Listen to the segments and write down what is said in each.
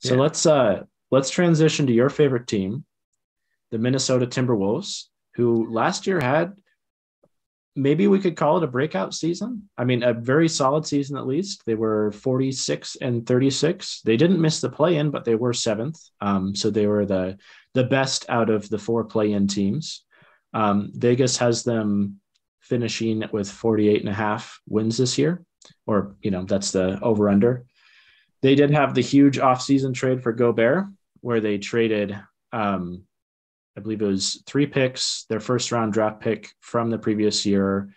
So let's transition to your favorite team, the Minnesota Timberwolves, who last year had, maybe we could call it a breakout season. I mean, a very solid season at least. They were 46-36. They didn't miss the play-in, but they were seventh. So they were the best out of the four play-in teams. Vegas has them finishing with 48.5 wins this year, or that's the over/under. They did have the huge offseason trade for Gobert, where they traded, I believe it was 3 picks, their first round draft pick from the previous year,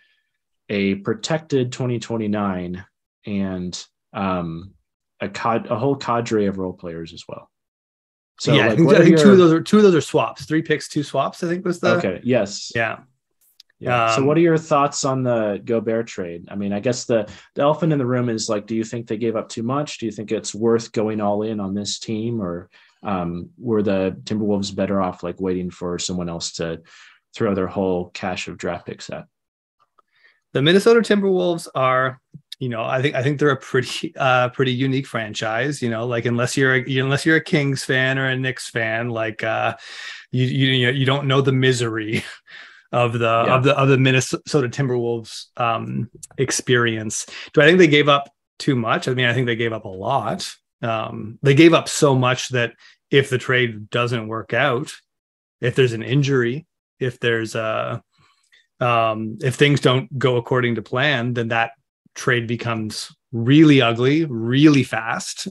a protected 2029, and a whole cadre of role players as well. So yeah, like, I think two of those are swaps. 3 picks, 2 swaps, I think was the. Okay. Yes. Yeah. Yeah. So what are your thoughts on the Gobert trade? I mean, I guess the elephant in the room is like, do you think they gave up too much? Do you think it's worth going all in on this team, or were the Timberwolves better off like waiting for someone else to throw their whole cache of draft picks at? The Minnesota Timberwolves are, I think they're a pretty unique franchise. Like unless you're a Kings fan or a Knicks fan, like you don't know the misery of the Minnesota Timberwolves experience. Do I think they gave up too much? I mean, I think they gave up a lot. They gave up so much that if the trade doesn't work out, if there's an injury, if things don't go according to plan, then that trade becomes really ugly, really fast.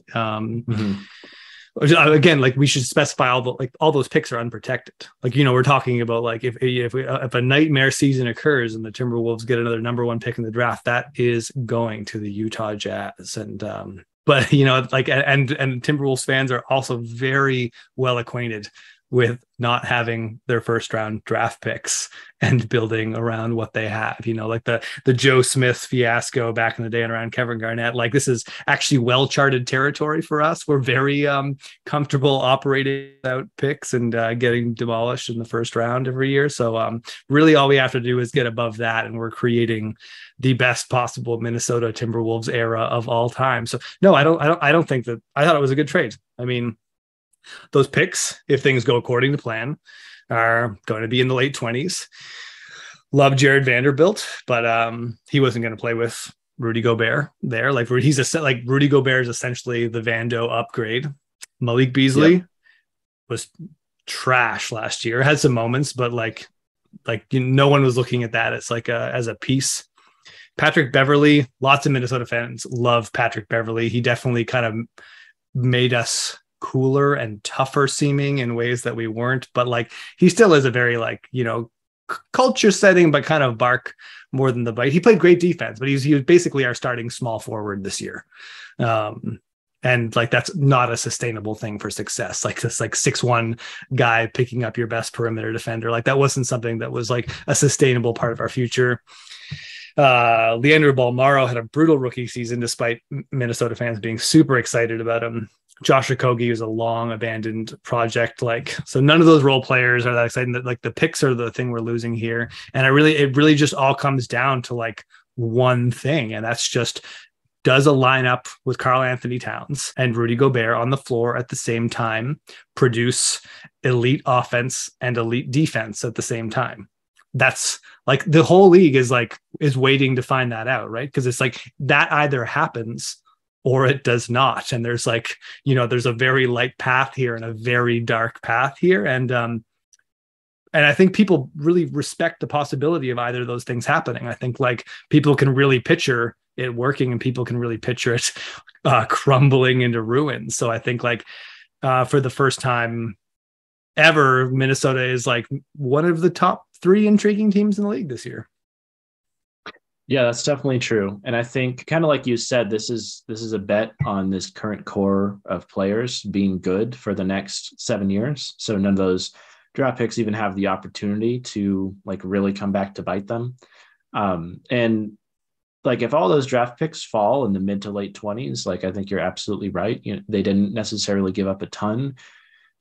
Again, like we should specify all those picks are unprotected. Like, we're talking about like if a nightmare season occurs and the Timberwolves get another number 1 pick in the draft, that is going to the Utah Jazz. And but like and Timberwolves fans are also very well acquainted with not having their first round draft picks and building around what they have, like the Joe Smith fiasco back in the day and around Kevin Garnett. Like this is actually well charted territory for us. We're very comfortable operating out picks and getting demolished in the first round every year. So really all we have to do is get above that, and we're creating the best possible Minnesota Timberwolves era of all time. So no, I don't think that. I thought it was a good trade. I mean, those picks, if things go according to plan, are going to be in the late 20s. Love Jared Vanderbilt, but he wasn't going to play with Rudy Gobert there. Like Rudy Gobert is essentially the Vando upgrade. Malik Beasley was trash last year. Had some moments, but no one was looking at that as as a piece. Patrick Beverley, lots of Minnesota fans love Patrick Beverley. He definitely kind of made us cooler and tougher seeming in ways that we weren't, but like he still is a very culture setting, but kind of bark more than the bite. He played great defense, but he was basically our starting small forward this year. And like that's not a sustainable thing for success. Like this 6'1" guy picking up your best perimeter defender, like that wasn't something that was like a sustainable part of our future. Leandro Balmaro had a brutal rookie season despite Minnesota fans being super excited about him. Josh Okogie is a long abandoned project. So none of those role players are that exciting. That like the picks are the thing we're losing here. And it really just all comes down to like one thing. And that's just, does a lineup with Karl Anthony Towns and Rudy Gobert on the floor at the same time produce elite offense and elite defense at the same time? That's like the whole league is waiting to find that out, right? Because it's like that either happens or it does not. And there's there's a very light path here and a very dark path here. And I think people really respect the possibility of either of those things happening. I think like people can really picture it working and people can really picture it crumbling into ruins. So I think for the first time ever, Minnesota is like one of the top 3 intriguing teams in the league this year. Yeah, that's definitely true. And I think kind of like you said, this is a bet on this current core of players being good for the next 7 years. So none of those draft picks even have the opportunity to like really come back to bite them. And like if all those draft picks fall in the mid to late 20s, like I think you're absolutely right. They didn't necessarily give up a ton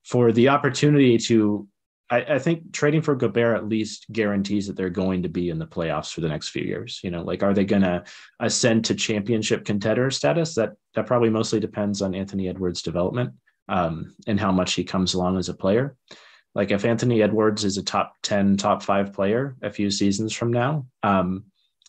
for the opportunity to. I think trading for Gobert at least guarantees that they're going to be in the playoffs for the next few years. Are they going to ascend to championship contender status? That probably mostly depends on Anthony Edwards' development. and how much he comes along as a player. Like if Anthony Edwards is a top 10, top 5 player a few seasons from now,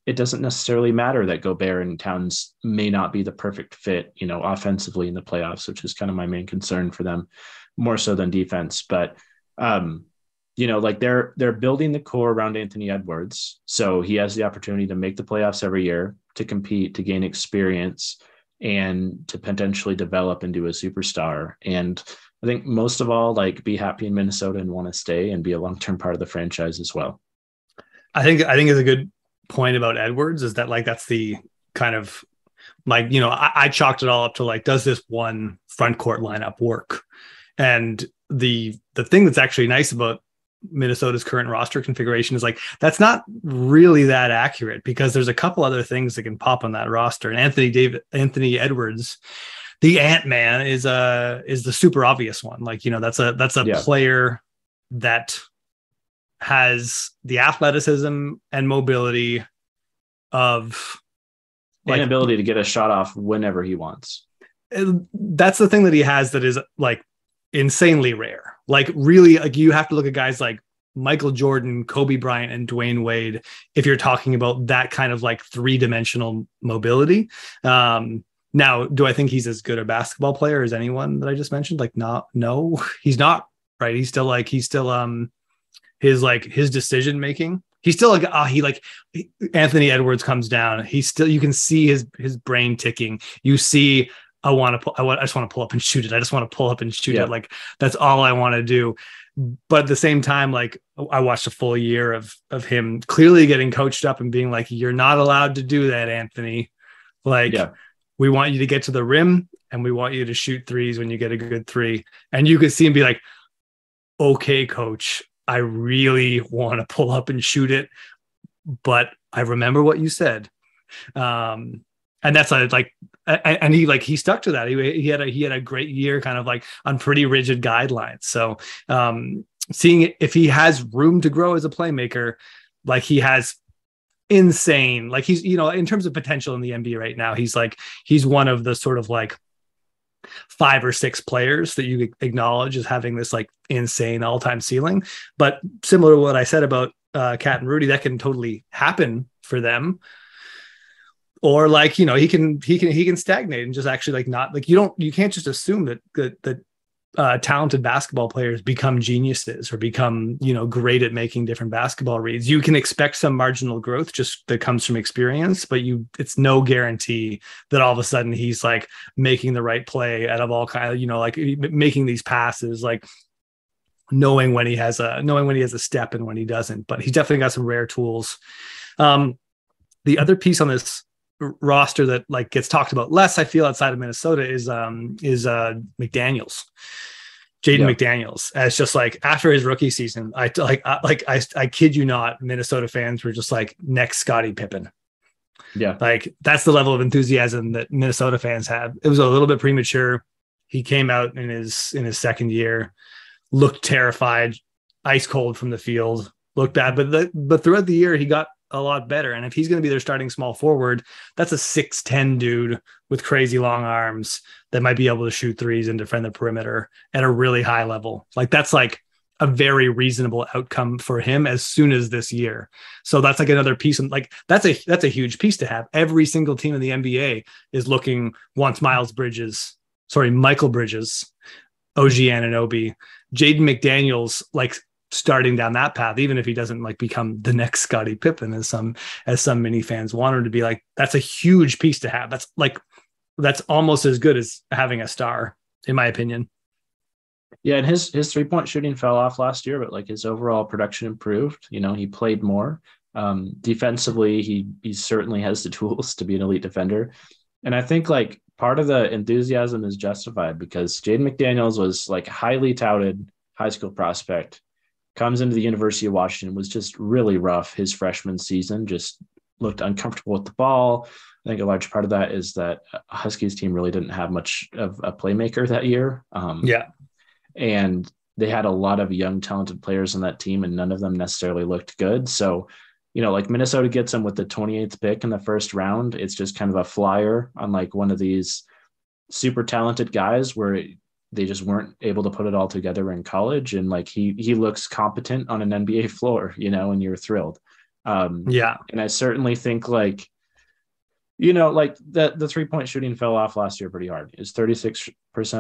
it doesn't necessarily matter that Gobert and Towns may not be the perfect fit, offensively in the playoffs, which is kind of my main concern for them, more so than defense. But, like they're building the core around Anthony Edwards. So he has the opportunity to make the playoffs every year, to compete, to gain experience, and to potentially develop into a superstar. And I think most of all, like, be happy in Minnesota and want to stay and be a long-term part of the franchise as well. I think it's a good point about Edwards, is that like that's the kind of like, I chalked it all up to like, does this one front court lineup work? And the thing that's actually nice about Minnesota's current roster configuration is like, that's not really that accurate, because there's a couple other things that can pop on that roster. And Anthony Edwards, the Ant-Man, is the super obvious one. Like, that's a player that has the athleticism and mobility of like, an ability to get a shot off whenever he wants. That's the thing that he has that is like insanely rare. Like, really, like, you have to look at guys like Michael Jordan, Kobe Bryant, and Dwayne Wade if you're talking about that kind of like 3-dimensional mobility. Now, do I think he's as good a basketball player as anyone that I just mentioned? Like, no, he's not. Right? He's still his decision making. He's still like, Anthony Edwards comes down. You can see his brain ticking. You see, I just want to pull up and shoot it. I just want to pull up and shoot it. Like, that's all I want to do. But at the same time, like, I watched a full year of him clearly getting coached up and being like, you're not allowed to do that, Anthony. Like, we want you to get to the rim and we want you to shoot threes when you get a good three. And you could see him be like, okay, coach, I really want to pull up and shoot it, but I remember what you said. And that's like, and he stuck to that. He had a great year, kind of like on pretty rigid guidelines. So seeing if he has room to grow as a playmaker, like he has insane, like he's, in terms of potential in the NBA right now, he's one of the sort of like 5 or 6 players that you acknowledge as having this like insane all-time ceiling. But similar to what I said about Kat and Rudy, that can totally happen for them. Or like, he can stagnate and just actually like not like, you can't just assume that talented basketball players become geniuses or become, great at making different basketball reads. You can expect some marginal growth just that comes from experience, but it's no guarantee that all of a sudden he's like making the right play out of all kinds of, like making these passes, like knowing when he has a step and when he doesn't. But he's definitely got some rare tools. The other piece on this roster that like gets talked about less, I feel, outside of Minnesota is McDaniels, Jade McDaniels. As just like after his rookie season, I kid you not, Minnesota fans were just like, next Scottie Pippen. Yeah, like that's the level of enthusiasm that Minnesota fans have. It was a little bit premature. He came out in his second year, looked terrified, ice cold from the field, looked bad, but throughout the year he got a lot better. And if he's going to be their starting small forward, that's a 6'10" dude with crazy long arms that might be able to shoot threes and defend the perimeter at a really high level. Like, that's like a very reasonable outcome for him as soon as this year. So that's like another piece. And like, that's a huge piece to have. Every single team in the NBA is wants Michael Bridges, OG Anunoby, Jaden McDaniels, like starting down that path, even if he doesn't like become the next Scottie Pippen, as some many fans want him to be. Like, that's a huge piece to have. That's almost as good as having a star, in my opinion. Yeah, and his 3-point shooting fell off last year, but like his overall production improved. He played more. Defensively, he certainly has the tools to be an elite defender. And I think like part of the enthusiasm is justified, because Jaden McDaniels was like highly touted high school prospect, comes into the University of Washington, was just really rough his freshman season, just looked uncomfortable with the ball. I think a large part of that is that Huskies team really didn't have much of a playmaker that year. And they had a lot of young, talented players on that team, and none of them necessarily looked good. So, like Minnesota gets him with the 28th pick in the first round. It's just kind of a flyer on like one of these super talented guys where they just weren't able to put it all together in college. And like he looks competent on an NBA floor, and you're thrilled. Yeah. And I certainly think like, like the 3-point shooting fell off last year pretty hard. It's 36%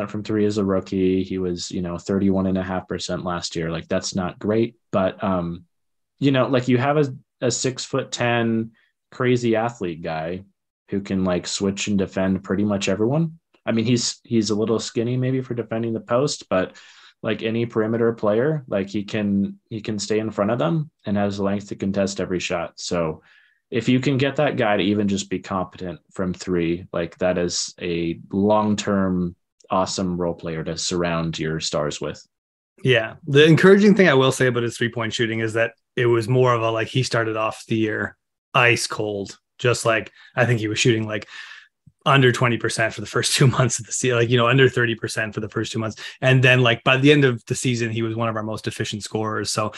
from three as a rookie. He was, 31.5% last year. Like that's not great, but like you have a 6'10" crazy athlete guy who can like switch and defend pretty much everyone. I mean, he's a little skinny maybe for defending the post, but like any perimeter player, like he can stay in front of them and has length to contest every shot. So if you can get that guy to even just be competent from three, like that is a long-term awesome role player to surround your stars with. Yeah. The encouraging thing I will say about his 3-point shooting is that it was more of a, like, he started off the year ice cold, just like, I think he was shooting like under 20% for the first 2 months of the season, like, under 30% for the first 2 months. And then like by the end of the season, he was one of our most efficient scorers. So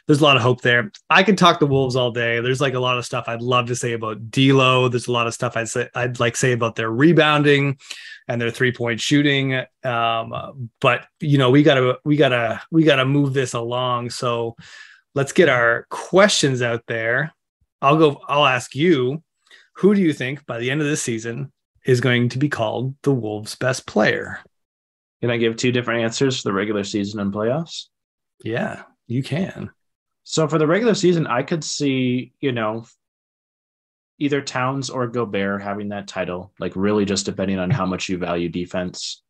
there's a lot of hope there. I could talk the Wolves all day. There's like a lot of stuff I'd love to say about D'Lo. There's a lot of stuff I'd like say about their rebounding and their 3-point shooting. But we gotta move this along. So let's get our questions out there. I'll ask you, who do you think by the end of this season is going to be called the Wolves' best player? Can I give two different answers for the regular season and playoffs? Yeah, you can. So for the regular season, I could see, either Towns or Gobert having that title, like really just depending on how much you value defense.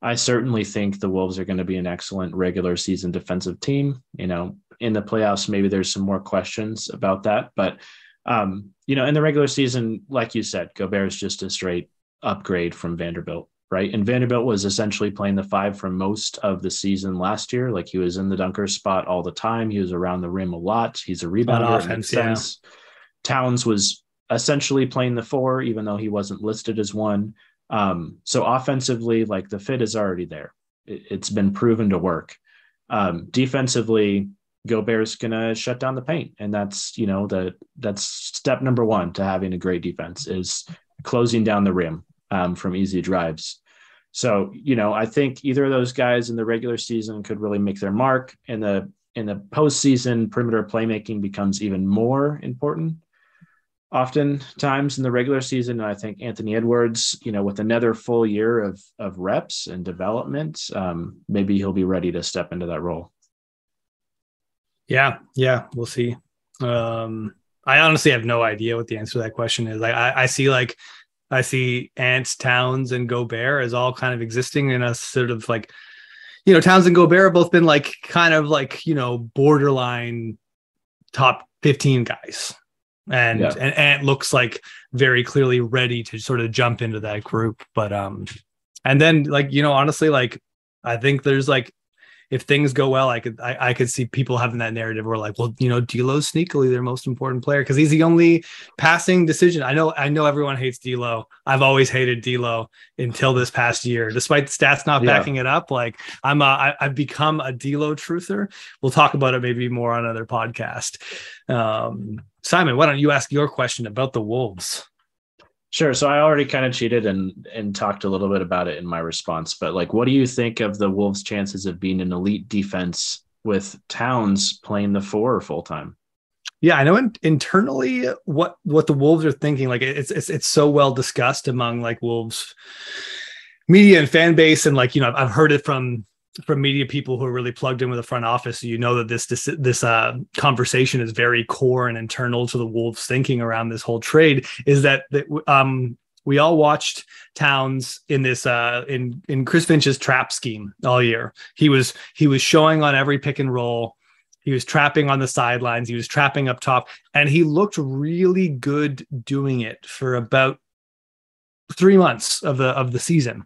I certainly think the Wolves are going to be an excellent regular season defensive team. In the playoffs, maybe there's some more questions about that, but in the regular season, like you said, Gobert is just a straight upgrade from Vanderbilt, right? And Vanderbilt was essentially playing the 5 for most of the season last year. Like he was in the dunker spot all the time. He was around the rim a lot. He's a rebounder. On offense, yeah. Towns was essentially playing the 4, even though he wasn't listed as one. So offensively, like the fit is already there. It's been proven to work. Defensively, Gobert's going to shut down the paint. And that's, that's step number 1 to having a great defense is closing down the rim from easy drives. So, I think either of those guys in the regular season could really make their mark. In the postseason, perimeter playmaking becomes even more important oftentimes in the regular season. And I think Anthony Edwards, with another full year of reps and development, maybe he'll be ready to step into that role. Yeah, we'll see. I honestly have no idea what the answer to that question is. I see Ant, Towns, and Gobert as all kind of existing in a sort of like, Towns and Gobert have both been like kind of like, borderline top 15 guys. And Ant looks like very clearly ready to sort of jump into that group. But and then like, honestly, like I think there's like, if things go well, I could see people having that narrative where like, well, D'Lo's sneakily their most important player because he's the only passing decision. I know everyone hates D'Lo. I've always hated D'Lo until this past year, despite the stats not backing it up. Like I've become a D'Lo truther. We'll talk about it maybe more on another podcast. Simon, why don't you ask your question about the Wolves? Sure. So I already kind of cheated and talked a little bit about it in my response, but like, what do you think of the Wolves' chances of being an elite defense with Towns playing the 4 full time? Yeah, I know internally what the Wolves are thinking. Like it's so well discussed among like Wolves media and fan base, and like I've heard it from media people who are really plugged in with the front office. So that this conversation is very core and internal to the Wolves thinking around this whole trade. Is that we all watched Towns in this in Chris Finch's trap scheme all year. He was showing on every pick and roll. He was trapping on the sidelines. He was trapping up top, and he looked really good doing it for about 3 months of the season.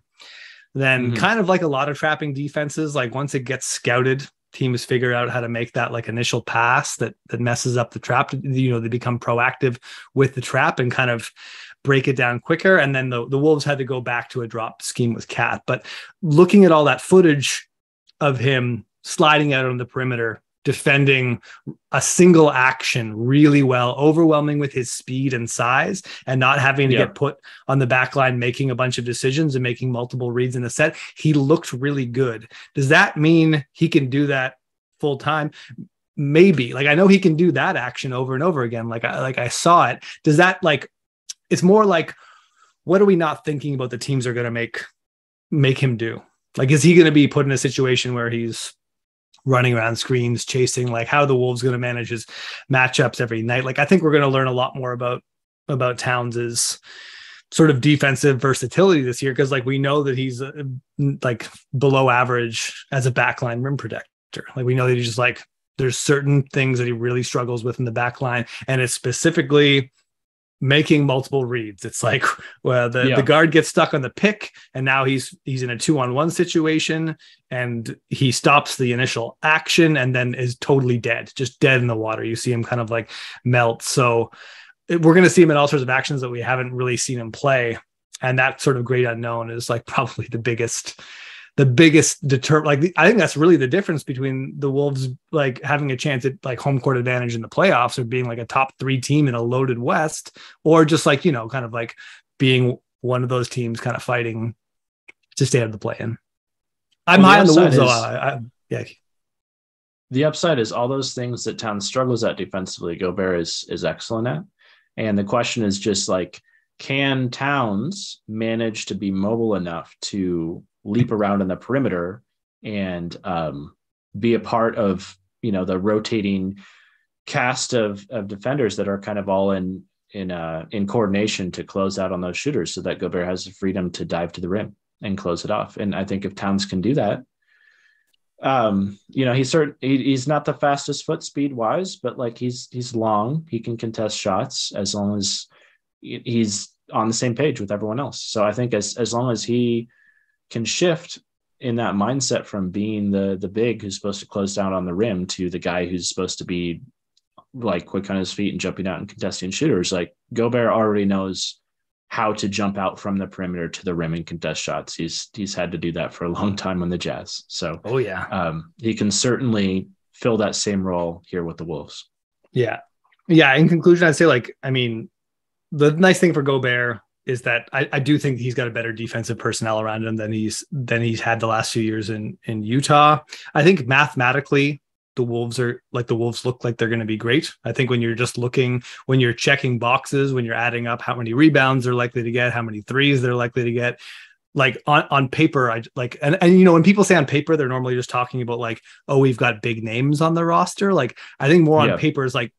Then kind of like a lot of trapping defenses, like once it gets scouted, teams figure out how to make that like initial pass that messes up the trap. They become proactive with the trap and kind of break it down quicker. And then the Wolves had to go back to a drop scheme with Cat. But looking at all that footage of him sliding out on the perimeter defending a single action really well, overwhelming with his speed and size, and not having to get put on the back line, making a bunch of decisions and making multiple reads in a set. He looked really good. Does that mean he can do that full time? Maybe. Like, I know he can do that action over and over again. Like I saw it. Does that, like, it's more like, what are we not thinking about the teams are going to make him do? Like, is he going to be put in a situation where he's running around screens, chasing? Like, how are the Wolves going to manage his matchups every night? Like, I think we're going to learn a lot more about Towns's sort of defensive versatility this year, because, like, we know that he's like below average as a backline rim protector. Like, we know that he's just, like, there's certain things that he really struggles with in the back line, and it's specifically making multiple reads. It's like, well, the guard gets stuck on the pick, and now he's in a 2-on-1 situation, and he stops the initial action and then is totally just dead in the water. You see him kind of like melt. So we're going to see him in all sorts of actions that we haven't really seen him play. And that sort of great unknown is, like, probably the biggest I think that's really the difference between the Wolves, like, having a chance at, like, home court advantage in the playoffs, or being like a top 3 team in a loaded West, or just, like, kind of like being one of those teams kind of fighting to stay out of the play-in. I'm high on the Wolves, though. The upside is all those things that Towns struggles at defensively, Gobert is excellent at. And the question is just, like, can Towns manage to be mobile enough to leap around in the perimeter and be a part of, the rotating cast of defenders that are kind of all in coordination to close out on those shooters, so that Gobert has the freedom to dive to the rim and close it off. And I think if Towns can do that, he's not the fastest foot speed wise, but, like, he's long, he can contest shots as long as he's on the same page with everyone else. So I think as long as he can shift in that mindset from being the big who's supposed to close down on the rim to the guy who's supposed to be, like, quick on his feet and jumping out and contesting shooters, like, Gobert already knows how to jump out from the perimeter to the rim and contest shots. He's had to do that for a long time on the Jazz. So he can certainly fill that same role here with the Wolves. Yeah. In conclusion, I'd say, like, I mean, the nice thing for Gobert is that I do think he's got a better defensive personnel around him than he's had the last few years in Utah. I think mathematically the Wolves look like they're going to be great. I think when you're checking boxes, when you're adding up how many rebounds they're likely to get, how many threes they're likely to get, like, on paper, and when people say on paper, they're normally just talking about, like, oh, we've got big names on the roster. Like, I think more on paper is, like,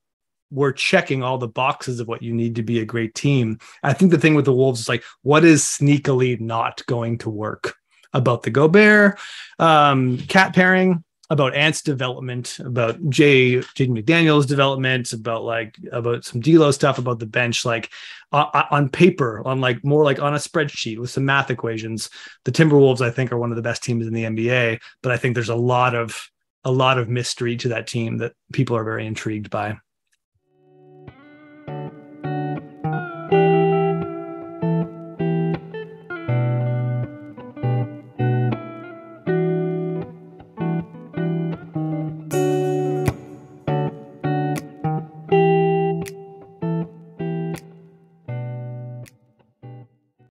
we're checking all the boxes of what you need to be a great team. I think the thing with the Wolves is, like, what is sneakily not going to work about the Gobert cat pairing, about Ant's development, about Jade McDaniels development, about some D'Lo stuff, about the bench, like, on paper, on, like, more like on a spreadsheet with some math equations. The Timberwolves, I think, are one of the best teams in the NBA, but I think there's a lot of mystery to that team that people are very intrigued by.